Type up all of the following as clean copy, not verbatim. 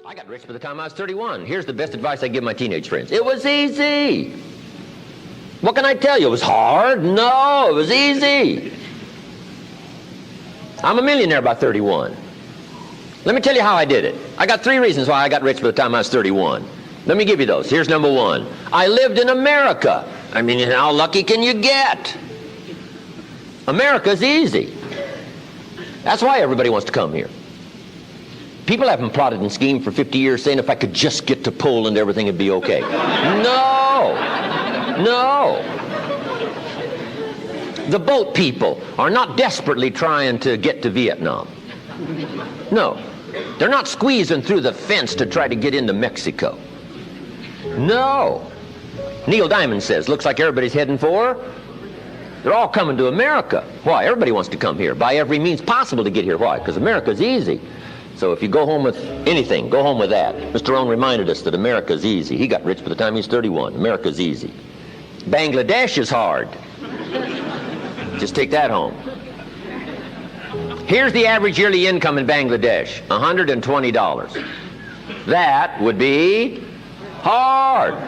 I got rich by the time I was 31. Here's the best advice I give my teenage friends. It was easy. What can I tell you? It was hard? No, it was easy. I'm a millionaire by 31. Let me tell you how I did it. I got 3 reasons why I got rich by the time I was 31. Let me give you those. Here's number 1. I lived in America. I mean, how lucky can you get? America's easy. That's why everybody wants to come here. People haven't plotted and schemed for 50 years saying if I could just get to Poland, everything would be okay. No. No. The boat people are not desperately trying to get to Vietnam. No. They're not squeezing through the fence to try to get into Mexico. No. Neil Diamond says, looks like everybody's heading for, they're all coming to America. Why? Everybody wants to come here by every means possible to get here. Why? Because America's easy. So if you go home with anything, go home with that. Mr. Rohn reminded us that America's easy. He got rich by the time he was 31. America's easy. Bangladesh is hard. Just take that home. Here's the average yearly income in Bangladesh, $120. That would be hard.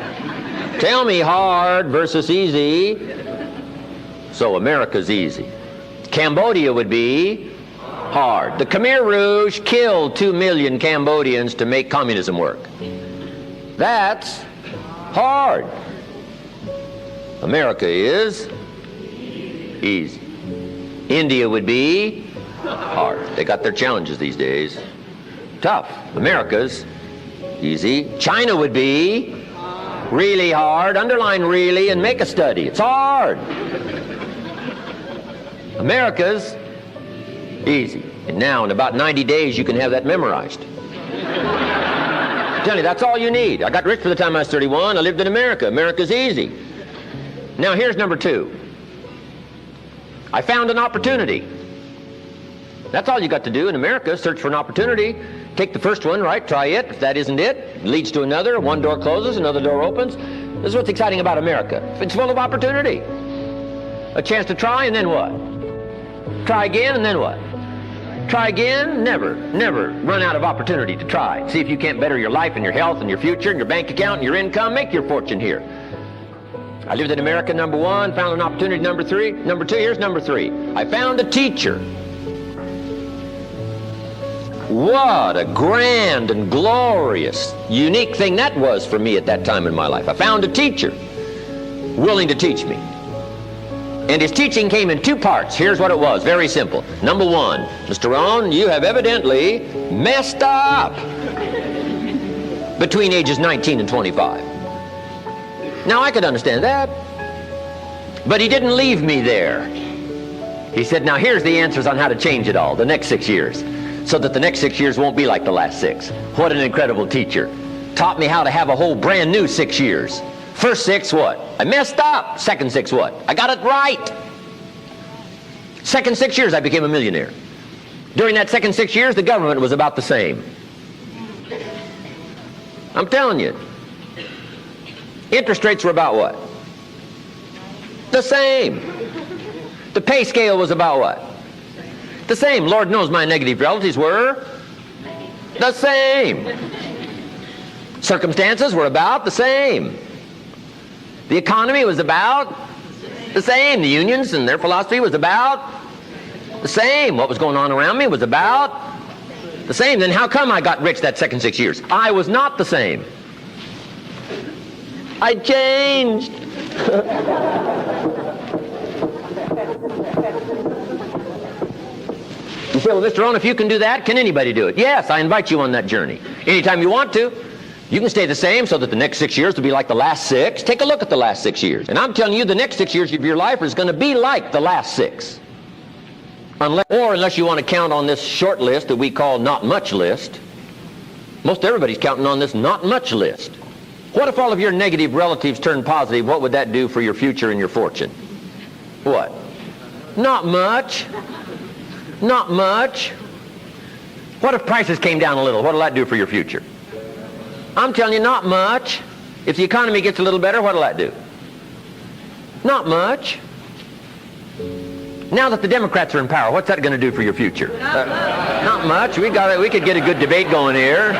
Tell me hard versus easy. So America's easy. Cambodia would be hard. The Khmer Rouge killed 2 million Cambodians to make communism work. That's hard. America is easy. India would be hard. They got their challenges these days. Tough. America's easy. China would be really hard. Underline really and make a study. It's hard. America's easy. And now in about 90 days you can have that memorized. I'm telling you, that's all you need. I got rich by the time I was 31. I lived in America. America's easy. Now here's number 2. I found an opportunity. That's all you got to do in America, search for an opportunity. Take the first one, right? Try it. If that isn't it, it leads to another. One door closes, another door opens. This is what's exciting about America. It's full of opportunity. A chance to try, and then what? Try again, and then what? Try again. Never run out of opportunity to try. See if you can't better your life and your health and your future and your bank account and your income. Make your fortune here. I lived in America, number 1. Found an opportunity, number 3. Number 2, here's number 3. I found a teacher. What a grand and glorious, unique thing that was for me at that time in my life. I found a teacher willing to teach me. And his teaching came in 2 parts. Here's what it was, very simple. Number 1, Mr. Rohn, you have evidently messed up between ages 19 and 25. Now, I could understand that, but he didn't leave me there. He said, now here's the answers on how to change it all, the next 6 years, so that the next 6 years won't be like the last 6. What an incredible teacher. Taught me how to have a whole brand new 6 years. First 6, what? I messed up. Second 6, what? I got it right. Second 6 years, I became a millionaire. During that second 6 years, the government was about the same. I'm telling you. Interest rates were about what? The same. The pay scale was about what? The same. Lord knows my negative relatives were the same. Circumstances were about the same. The economy was about the same. The unions and their philosophy was about the same. What was going on around me was about the same. Then how come I got rich that second 6 years? I was not the same. I changed. You say, well, Mr. Rohn, if you can do that, can anybody do it? Yes, I invite you on that journey. Anytime you want to. You can stay the same so that the next 6 years will be like the last 6. Take a look at the last 6 years. And I'm telling you, the next 6 years of your life is going to be like the last 6. Unless you want to count on this short list that we call not much list. Most everybody's counting on this not much list. What if all of your negative relatives turn positive? What would that do for your future and your fortune? What? Not much. Not much. What if prices came down a little? What will that do for your future? I'm telling you, not much. If the economy gets a little better, what will that do? Not much. Now that the Democrats are in power, what's that going to do for your future? Not much. We could get a good debate going here.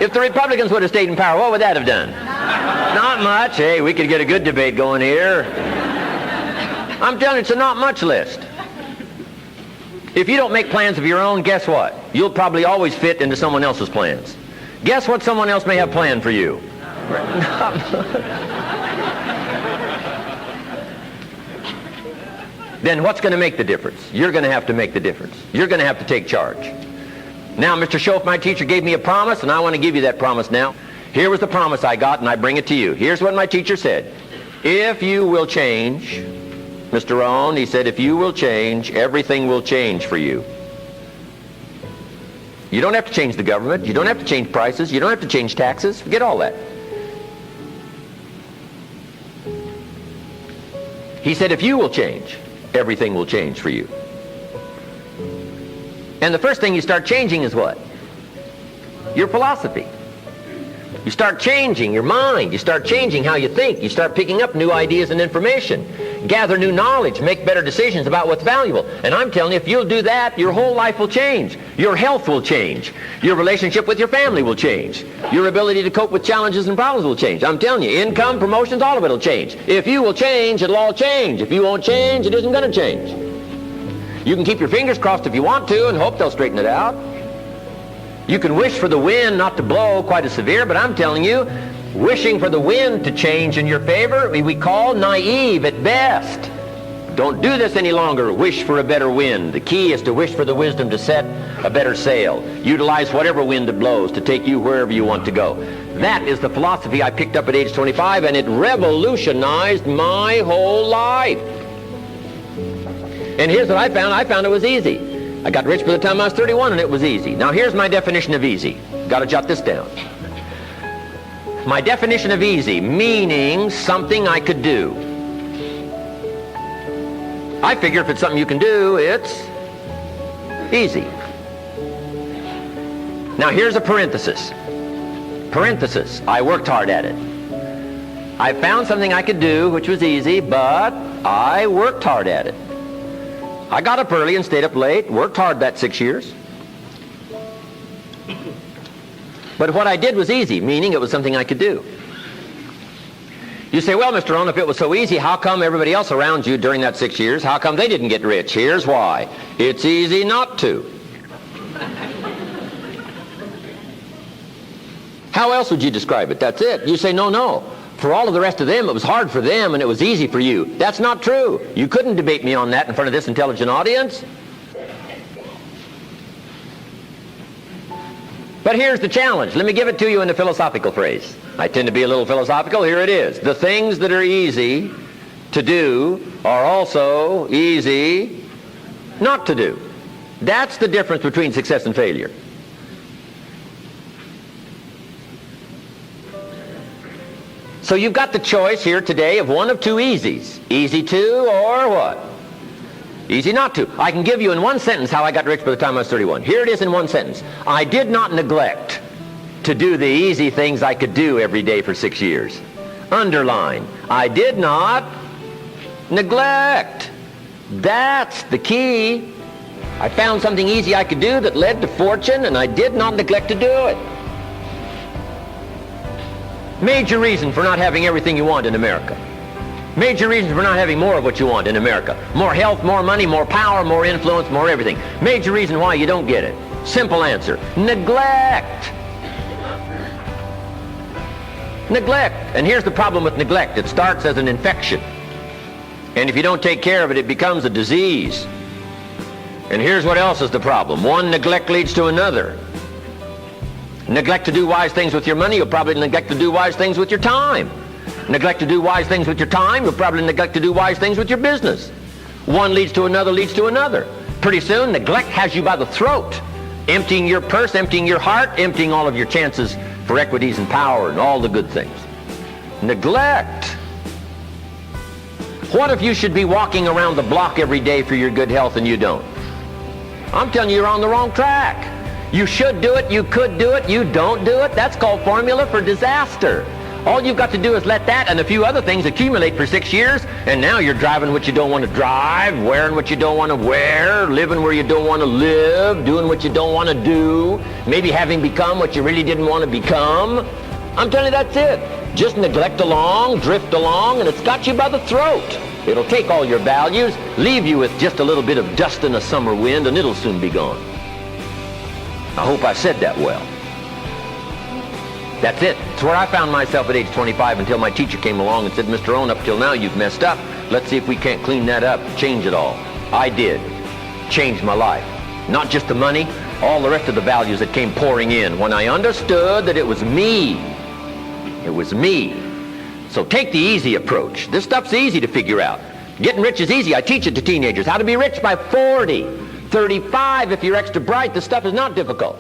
If the Republicans would have stayed in power, what would that have done? Not much. Hey, we could get a good debate going here. I'm telling you, it's a not much list. If you don't make plans of your own, guess what? You'll probably always fit into someone else's plans. Guess what someone else may have planned for you? Then what's going to make the difference? You're going to have to make the difference. You're going to have to take charge. Now, Mr. Schoaf, my teacher, gave me a promise, and I want to give you that promise now. Here was the promise I got, and I bring it to you. Here's what my teacher said. If you will change, Mr. Rohn, he said, if you will change, everything will change for you. You don't have to change the government. You don't have to change prices. You don't have to change taxes. Forget all that. He said, if you will change, everything will change for you. And the first thing you start changing is what? Your philosophy. You start changing your mind. You start changing how you think. You start picking up new ideas and information. Gather new knowledge. Make better decisions about what's valuable. And I'm telling you, if you'll do that, your whole life will change. Your health will change. Your relationship with your family will change. Your ability to cope with challenges and problems will change. I'm telling you, income, promotions, all of it will change. If you will change, it'll all change. If you won't change, it isn't going to change. You can keep your fingers crossed if you want to and hope they'll straighten it out. You can wish for the wind not to blow quite as severe, but I'm telling you, wishing for the wind to change in your favor, we call naive at best. Don't do this any longer. Wish for a better wind. The key is to wish for the wisdom to set a better sail. Utilize whatever wind it blows to take you wherever you want to go. That is the philosophy I picked up at age 25, and it revolutionized my whole life. And here's what I found. I found it was easy. I got rich by the time I was 31, and it was easy. Now here's my definition of easy. Got to jot this down. My definition of easy, meaning something I could do. I figure if it's something you can do, it's easy. Now here's a parenthesis. Parenthesis, I worked hard at it. I found something I could do which was easy, but I worked hard at it. I got up early and stayed up late, worked hard that 6 years. But what I did was easy, meaning it was something I could do. You say, well, Mr. Rohn, if it was so easy, how come everybody else around you during that 6 years, how come they didn't get rich? Here's why. It's easy not to. How else would you describe it? That's it. You say, no. For all of the rest of them, it was hard for them and it was easy for you. That's not true. You couldn't debate me on that in front of this intelligent audience. But here's the challenge. Let me give it to you in a philosophical phrase. I tend to be a little philosophical. Here it is. The things that are easy to do are also easy not to do. That's the difference between success and failure. So you've got the choice here today of one of two easies. Easy to or what? Easy not to. I can give you in one sentence how I got rich by the time I was 31. Here it is in one sentence. I did not neglect to do the easy things I could do every day for 6 years. Underline. I did not neglect. That's the key. I found something easy I could do that led to fortune, and I did not neglect to do it. Major reason for not having everything you want in America. Major reason for not having more of what you want in America. More health, more money, more power, more influence, more everything. Major reason why you don't get it. Simple answer. Neglect. Neglect. And here's the problem with neglect. It starts as an infection. And if you don't take care of it, it becomes a disease. And here's what else is the problem. One neglect leads to another. Neglect to do wise things with your money, you'll probably neglect to do wise things with your time. Neglect to do wise things with your time, you'll probably neglect to do wise things with your business. One leads to another, leads to another. Pretty soon, neglect has you by the throat, emptying your purse, emptying your heart, emptying all of your chances for equities and power and all the good things. Neglect. What if you should be walking around the block every day for your good health and you don't? I'm telling you, you're on the wrong track. You should do it, you could do it, you don't do it. That's called formula for disaster. All you've got to do is let that and a few other things accumulate for 6 years, and now you're driving what you don't want to drive, wearing what you don't want to wear, living where you don't want to live, doing what you don't want to do, maybe having become what you really didn't want to become. I'm telling you, that's it. Just neglect along, drift along, and it's got you by the throat. It'll take all your values, leave you with just a little bit of dust in a summer wind, and it'll soon be gone. I hope I said that well. That's it. It's where I found myself at age 25 until my teacher came along and said, Mr. Rohn, up till now you've messed up. Let's see if we can't clean that up, change it all. I did. Changed my life. Not just the money, all the rest of the values that came pouring in when I understood that it was me. It was me. So take the easy approach. This stuff's easy to figure out. Getting rich is easy. I teach it to teenagers. How to be rich by 40, 35. If you're extra bright, this stuff is not difficult.